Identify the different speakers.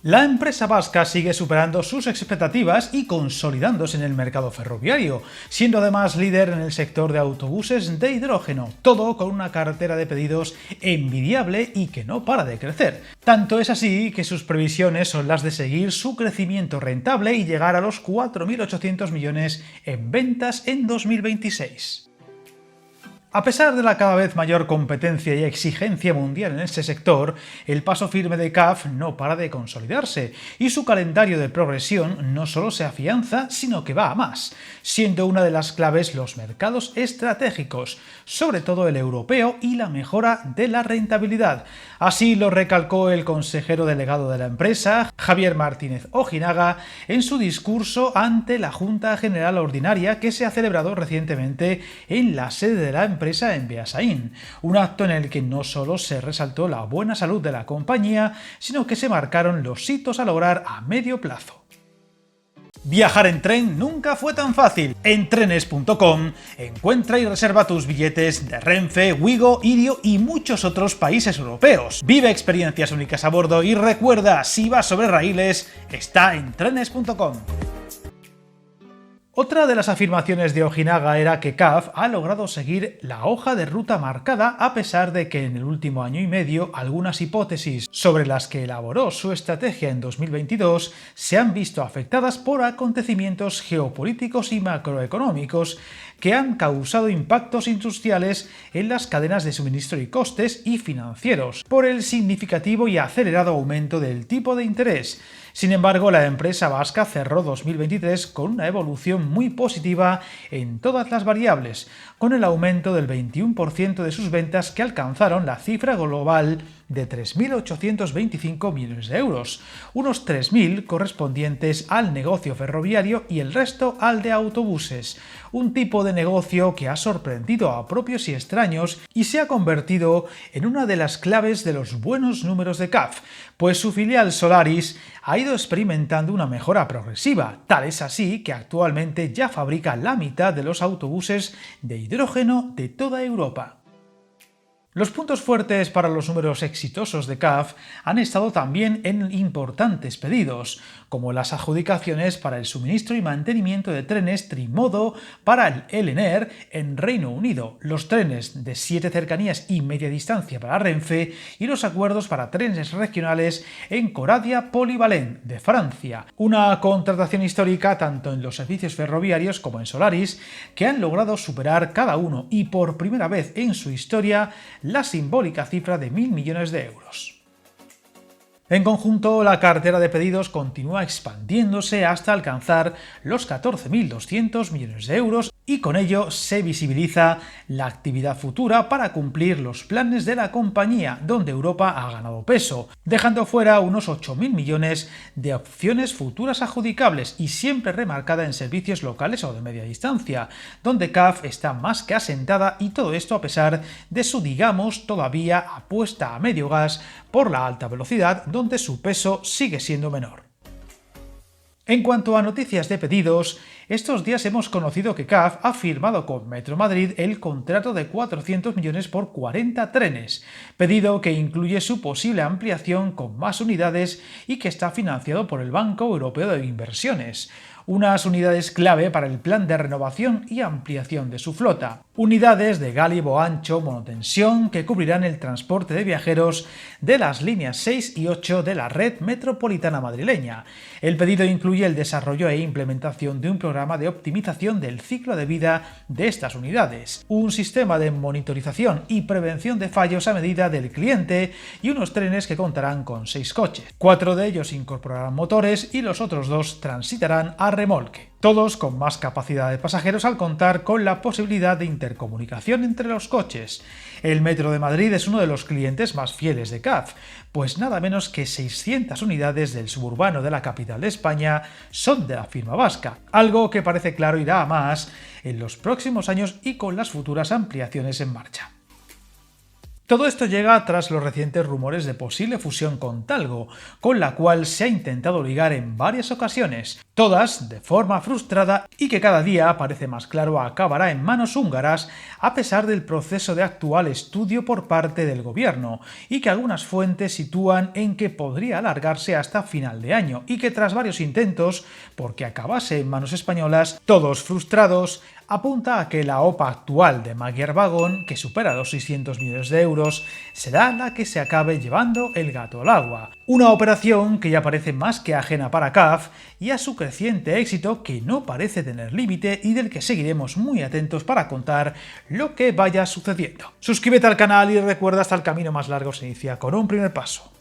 Speaker 1: La empresa vasca sigue superando sus expectativas y consolidándose en el mercado ferroviario, siendo además líder en el sector de autobuses de hidrógeno, todo con una cartera de pedidos envidiable y que no para de crecer. Tanto es así que sus previsiones son las de seguir su crecimiento rentable y llegar a los 4.800 millones en ventas en 2026. A pesar de la cada vez mayor competencia y exigencia mundial en este sector, el paso firme de CAF no para de consolidarse y su calendario de progresión no solo se afianza, sino que va a más, siendo una de las claves los mercados estratégicos, sobre todo el europeo y la mejora de la rentabilidad. Así lo recalcó el consejero delegado de la empresa, Javier Martínez Ojinaga, en su discurso ante la Junta General Ordinaria que se ha celebrado recientemente en la sede de la empresa en Beasain, un acto en el que no solo se resaltó la buena salud de la compañía, sino que se marcaron los hitos a lograr a medio plazo. Viajar en tren nunca fue tan fácil. En trenes.com encuentra y reserva tus billetes de Renfe, Wigo, Irio y muchos otros países europeos. Vive experiencias únicas a bordo y recuerda, si vas sobre raíles, está en trenes.com. Otra de las afirmaciones de Ojinaga era que CAF ha logrado seguir la hoja de ruta marcada a pesar de que en el último año y medio algunas hipótesis sobre las que elaboró su estrategia en 2022 se han visto afectadas por acontecimientos geopolíticos y macroeconómicos que han causado impactos industriales en las cadenas de suministro y costes y financieros por el significativo y acelerado aumento del tipo de interés. Sin embargo, la empresa vasca cerró 2023 con una evolución muy positiva en todas las variables, con el aumento del 21% de sus ventas que alcanzaron la cifra global de 3.825 millones de euros, unos 3.000 correspondientes al negocio ferroviario y el resto al de autobuses, un tipo de negocio que ha sorprendido a propios y extraños y se ha convertido en una de las claves de los buenos números de CAF, pues su filial Solaris ha ido experimentando una mejora progresiva, tal es así que actualmente ya fabrica la mitad de los autobuses de hidrógeno de toda Europa. Los puntos fuertes para los números exitosos de CAF han estado también en importantes pedidos, como las adjudicaciones para el suministro y mantenimiento de trenes trimodo para el LNR en Reino Unido, los trenes de 7 cercanías y media distancia para Renfe y los acuerdos para trenes regionales en Coradia Polyvalent de Francia, una contratación histórica tanto en los servicios ferroviarios como en Solaris, que han logrado superar cada uno y por primera vez en su historia la simbólica cifra de 1.000 millones de euros. En conjunto, la cartera de pedidos continúa expandiéndose hasta alcanzar los 14.200 millones de euros y con ello se visibiliza la actividad futura para cumplir los planes de la compañía, donde Europa ha ganado peso, dejando fuera unos 8.000 millones de opciones futuras adjudicables y siempre remarcada en servicios locales o de media distancia, donde CAF está más que asentada y todo esto a pesar de su, digamos, todavía apuesta a medio gas por la alta velocidad, donde su peso sigue siendo menor. En cuanto a noticias de pedidos, estos días hemos conocido que CAF ha firmado con Metro Madrid el contrato de 400 millones por 40 trenes, pedido que incluye su posible ampliación con más unidades y que está financiado por el Banco Europeo de Inversiones. Unas unidades clave para el plan de renovación y ampliación de su flota. Unidades de gálibo ancho monotensión que cubrirán el transporte de viajeros de las líneas 6 y 8 de la red metropolitana madrileña. El pedido incluye el desarrollo e implementación de un programa de optimización del ciclo de vida de estas unidades, un sistema de monitorización y prevención de fallos a medida del cliente y unos trenes que contarán con 6 coches. 4 de ellos incorporarán motores y los otros 2 transitarán a remolque, todos con más capacidad de pasajeros al contar con la posibilidad de intercomunicación entre los coches. El Metro de Madrid es uno de los clientes más fieles de CAF, pues nada menos que 600 unidades del suburbano de la capital de España son de la firma vasca, algo que parece claro irá a más en los próximos años y con las futuras ampliaciones en marcha. Todo esto llega tras los recientes rumores de posible fusión con Talgo, con la cual se ha intentado ligar en varias ocasiones, todas de forma frustrada y que cada día parece más claro acabará en manos húngaras a pesar del proceso de actual estudio por parte del gobierno y que algunas fuentes sitúan en que podría alargarse hasta final de año y que tras varios intentos porque acabase en manos españolas, todos frustrados, apunta a que la OPA actual de Magyar Wagon, que supera los 600 millones de euros, será la que se acabe llevando el gato al agua. Una operación que ya parece más que ajena para CAF y a su creciente éxito que no parece tener límite y del que seguiremos muy atentos para contar lo que vaya sucediendo. Suscríbete al canal y recuerda hasta el camino más largo se inicia con un primer paso.